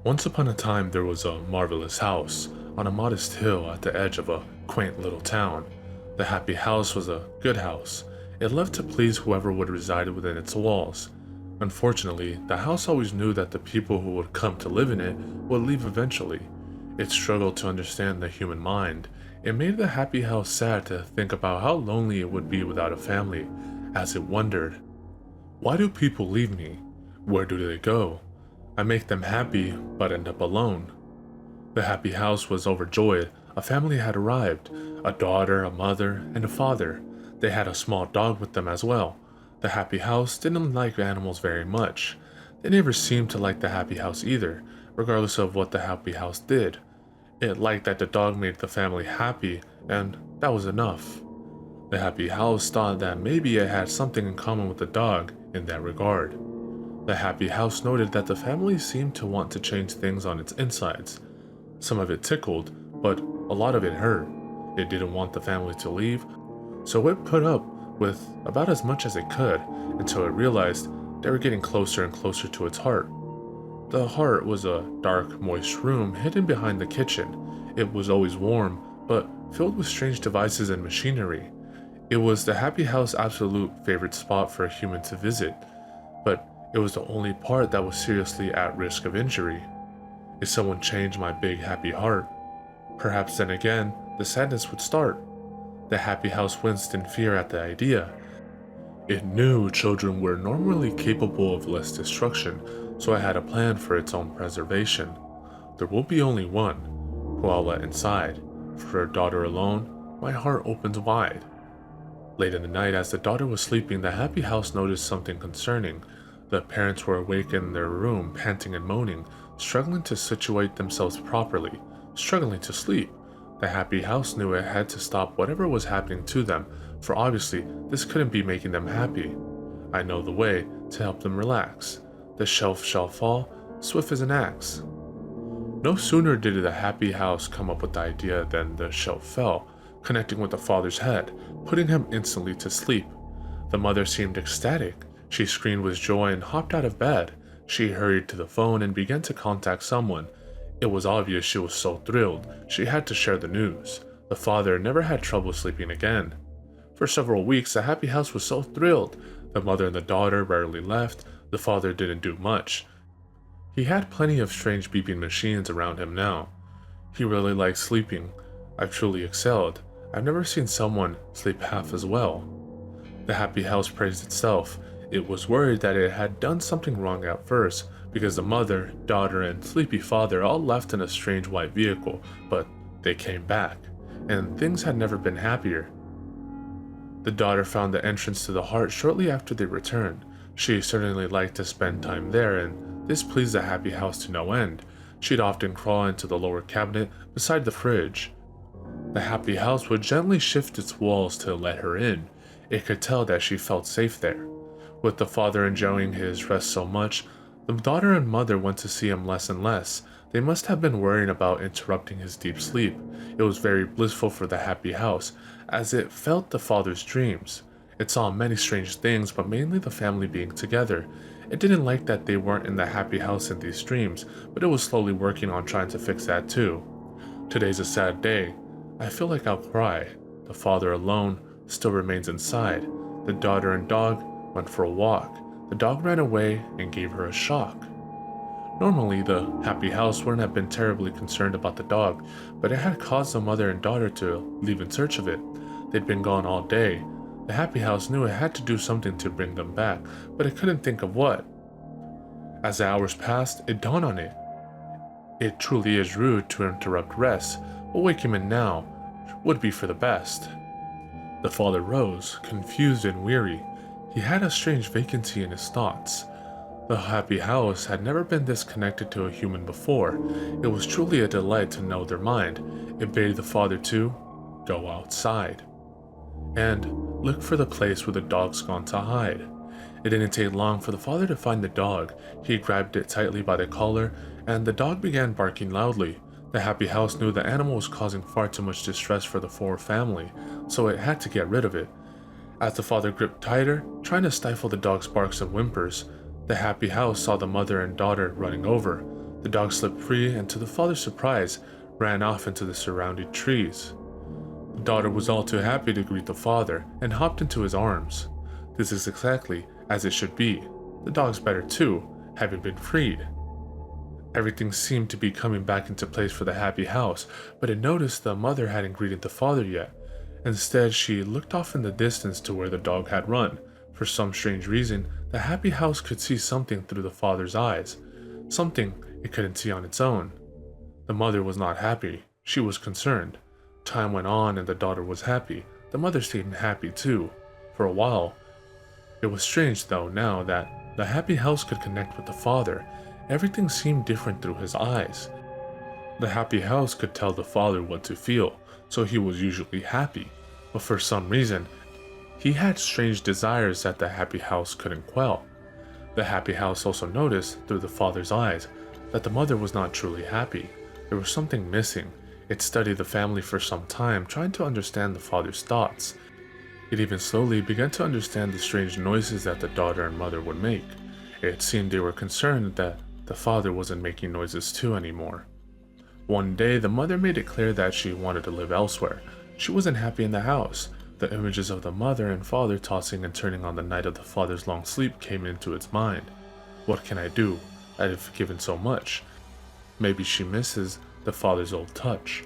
Once upon a time, there was a marvelous house on a modest hill at the edge of a quaint little town. The happy house was a good house. It loved to please whoever would reside within its walls. Unfortunately, the house always knew that the people who would come to live in it would leave eventually. It struggled to understand the human mind. It made the happy house sad to think about how lonely it would be without a family, as it wondered, why do people leave me? Where do they go? I make them happy, but end up alone. The happy house was overjoyed. A family had arrived, a daughter, a mother, and a father. They had a small dog with them as well. The happy house didn't like animals very much. They never seemed to like the happy house either, regardless of what the happy house did. It liked that the dog made the family happy, and that was enough. The happy house thought that maybe it had something in common with the dog in that regard. The happy house noted that the family seemed to want to change things on its insides. Some of it tickled, but a lot of it hurt. It didn't want the family to leave, so it put up with about as much as it could until it realized they were getting closer and closer to its heart. The heart was a dark, moist room hidden behind the kitchen. It was always warm, but filled with strange devices and machinery. It was the happy house's absolute favorite spot for a human to visit, but it was the only part that was seriously at risk of injury. If someone changed my big happy heart, perhaps then again the sadness would start. The happy house winced in fear at the idea. It knew children were normally capable of less destruction, so it had a plan for its own preservation. There will be only one, who I'll let inside. For her daughter alone, my heart opens wide. Late in the night, as the daughter was sleeping, the happy house noticed something concerning. The parents were awake in their room, panting and moaning, struggling to situate themselves properly, struggling to sleep. The happy house knew it had to stop whatever was happening to them, for obviously this couldn't be making them happy. I know the way to help them relax. The shelf shall fall, swift as an axe. No sooner did the happy house come up with the idea than the shelf fell, connecting with the father's head, putting him instantly to sleep. The mother seemed ecstatic. She screamed with joy and hopped out of bed. She hurried to the phone and began to contact someone. It was obvious she was so thrilled, she had to share the news. The father never had trouble sleeping again. For several weeks, the happy house was so thrilled. The mother and the daughter rarely left. The father didn't do much. He had plenty of strange beeping machines around him now. He really liked sleeping. I've truly excelled. I've never seen someone sleep half as well. The happy house praised itself. It was worried that it had done something wrong at first, because the mother, daughter, and sleepy father all left in a strange white vehicle, but they came back, and things had never been happier. The daughter found the entrance to the heart shortly after they returned. She certainly liked to spend time there, and this pleased the happy house to no end. She'd often crawl into the lower cabinet beside the fridge. The happy house would gently shift its walls to let her in. It could tell that she felt safe there. With the father enjoying his rest so much, the daughter and mother went to see him less and less. They must have been worrying about interrupting his deep sleep. It was very blissful for the happy house, as it felt the father's dreams. It saw many strange things, but mainly the family being together. It didn't like that they weren't in the happy house in these dreams, but it was slowly working on trying to fix that too. Today's a sad day. I feel like I'll cry. The father alone still remains inside. The daughter and dog went for a walk. The dog ran away and gave her a shock. Normally, the happy house wouldn't have been terribly concerned about the dog, but it had caused the mother and daughter to leave in search of it. They'd been gone all day. The happy house knew it had to do something to bring them back, but it couldn't think of what. As the hours passed, it dawned on it. It truly is rude to interrupt rest, but waking him now would be for the best. The father rose, confused and weary. He had a strange vacancy in his thoughts. The happy house had never been this connected to a human before. It was truly a delight to know their mind. It bade the father to go outside and look for the place where the dog's gone to hide. It didn't take long for the father to find the dog. He grabbed it tightly by the collar, and the dog began barking loudly. The happy house knew the animal was causing far too much distress for the Ford family, so it had to get rid of it. As the father gripped tighter, trying to stifle the dog's barks and whimpers, the happy house saw the mother and daughter running over. The dog slipped free and, to the father's surprise, ran off into the surrounding trees. The daughter was all too happy to greet the father and hopped into his arms. This is exactly as it should be. The dog's better too, having been freed. Everything seemed to be coming back into place for the happy house, but it noticed the mother hadn't greeted the father yet. Instead, she looked off in the distance to where the dog had run. For some strange reason, the happy house could see something through the father's eyes, something it couldn't see on its own. The mother was not happy. She was concerned. Time went on and the daughter was happy. The mother seemed happy too, for a while. It was strange though now that the happy house could connect with the father. Everything seemed different through his eyes. The happy house could tell the father what to feel, so he was usually happy. But for some reason, he had strange desires that the happy house couldn't quell. The happy house also noticed, through the father's eyes, that the mother was not truly happy. There was something missing. It studied the family for some time, trying to understand the father's thoughts. It even slowly began to understand the strange noises that the daughter and mother would make. It seemed they were concerned that the father wasn't making noises too anymore. One day, the mother made it clear that she wanted to live elsewhere. She wasn't happy in the house. The images of the mother and father tossing and turning on the night of the father's long sleep came into its mind. What can I do? I've given so much. Maybe she misses the father's old touch.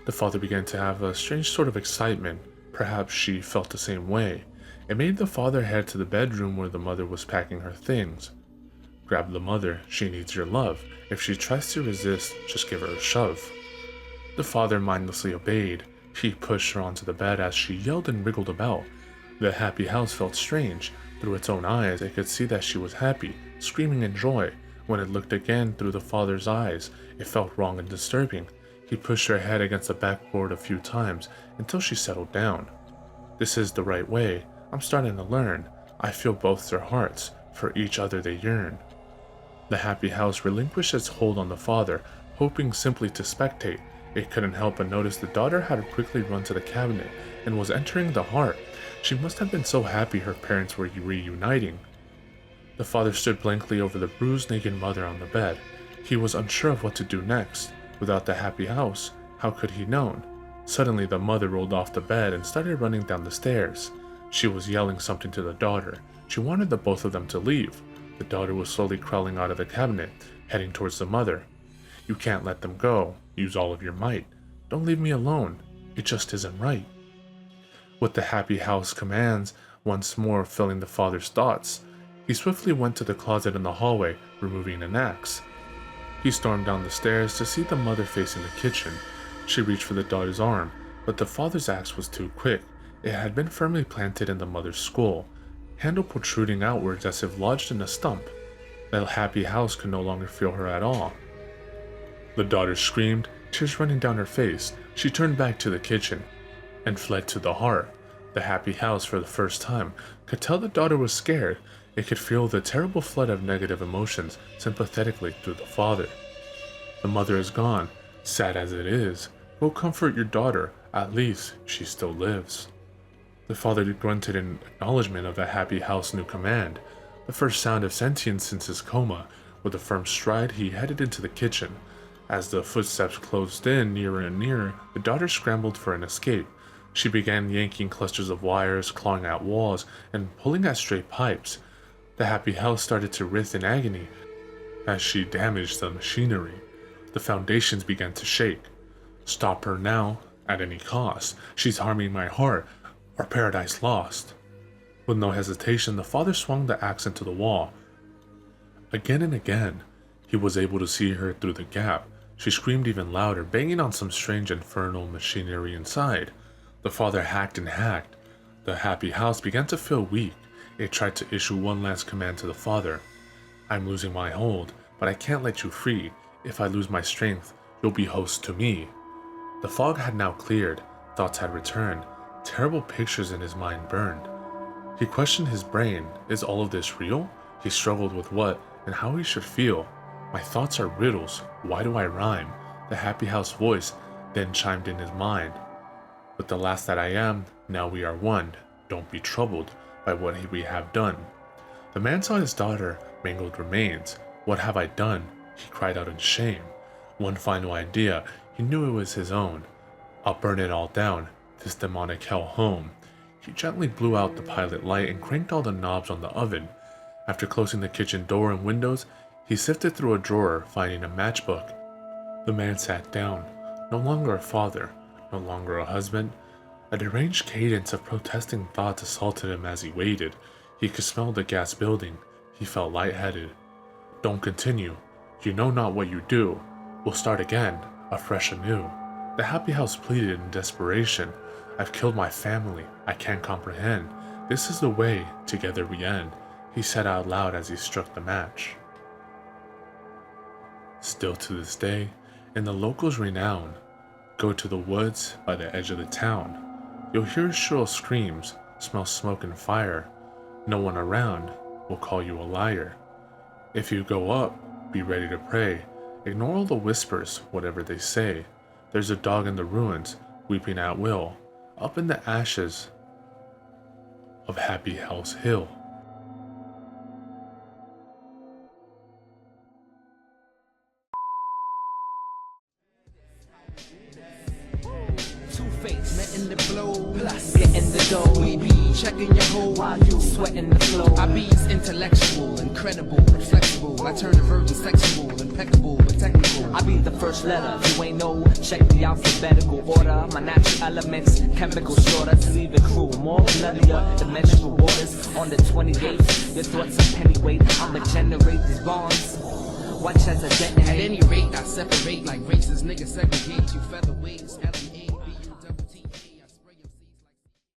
The father began to have a strange sort of excitement. Perhaps she felt the same way. It made the father head to the bedroom where the mother was packing her things. Grab the mother, she needs your love. If she tries to resist, just give her a shove. The father mindlessly obeyed. He pushed her onto the bed as she yelled and wriggled about. The happy house felt strange. Through its own eyes, it could see that she was happy, screaming in joy. When it looked again through the father's eyes, it felt wrong and disturbing. He pushed her head against the backboard a few times until she settled down. This is the right way. I'm starting to learn. I feel both their hearts. For each other they yearn. The happy house relinquished its hold on the father, hoping simply to spectate. It couldn't help but notice the daughter had quickly run to the cabinet and was entering the heart. She must have been so happy her parents were reuniting. The father stood blankly over the bruised, naked mother on the bed. He was unsure of what to do next. Without the happy house, how could he know? Suddenly, the mother rolled off the bed and started running down the stairs. She was yelling something to the daughter. She wanted the both of them to leave. The daughter was slowly crawling out of the cabinet, heading towards the mother. You can't let them go. Use all of your might. Don't leave me alone. It just isn't right. With the happy house commands once more filling the father's thoughts, he swiftly went to the closet in the hallway, removing an axe. He stormed down the stairs to see the mother facing the kitchen. She reached for the daughter's arm, but the father's axe was too quick. It had been firmly planted in the mother's skull, handle protruding outwards as if lodged in a stump. The happy house could no longer feel her at all. The daughter screamed, tears running down her face. She turned back to the kitchen and fled to the heart. The happy house, for the first time, could tell the daughter was scared. It could feel the terrible flood of negative emotions sympathetically through the father. The mother is gone, sad as it is. Go comfort your daughter, at least she still lives. The father grunted in acknowledgement of the happy house's new command, the first sound of sentience since his coma. With a firm stride, he headed into the kitchen. As the footsteps closed in nearer and nearer, the daughter scrambled for an escape. She began yanking clusters of wires, clawing at walls, and pulling at straight pipes. The happy house started to writhe in agony as she damaged the machinery. The foundations began to shake. Stop her now, at any cost. She's harming my heart. Our paradise lost. With no hesitation, the father swung the axe into the wall. Again and again, he was able to see her through the gap. She screamed even louder, banging on some strange infernal machinery inside. The father hacked and hacked. The happy house began to feel weak. It tried to issue one last command to the father. I'm losing my hold, but I can't let you free. If I lose my strength, you'll be host to me. The fog had now cleared. Thoughts had returned. Terrible pictures in his mind burned. He questioned his brain. Is all of this real? He struggled with what and how he should feel. My thoughts are riddles. Why do I rhyme? The happy house voice then chimed in his mind. With the last that I am, now we are one. Don't be troubled by what we have done. The man saw his daughter mangled remains. What have I done? He cried out in shame. One final idea, he knew it was his own. I'll burn it all down, this demonic hell home. He gently blew out the pilot light and cranked all the knobs on the oven. After closing the kitchen door and windows, he sifted through a drawer, finding a matchbook. The man sat down, no longer a father, no longer a husband. A deranged cadence of protesting thoughts assaulted him as he waited. He could smell the gas building. He felt lightheaded. Don't continue. You know not what you do. We'll start again, afresh anew. The happy house pleaded in desperation. I've killed my family. I can't comprehend. This is the way, together we end, he said out loud as he struck the match. Still to this day, in the locals' renown, go to the woods by the edge of the town. You'll hear shrill screams, smell smoke and fire. No one around will call you a liar. If you go up, be ready to pray. Ignore all the whispers, whatever they say. There's a dog in the ruins, weeping at will, up in the ashes of Happy House Hill. Two-Face, letting the blow, plus getting the dough. We be checking your hoe while you sweating the flow. I be's intellectual, incredible, but flexible. I turn the virgin sexual, impeccable, but technical. I be the first letter, you ain't know. Check the alphabetical order. My natural elements, chemical shorter. See the crew, more bloodier than menstrual waters. On the 28th, your thoughts are pennyweight. I'ma generate these bonds. Watch as I detonate. At any rate, I separate like races. Niggas segregate you featherweights.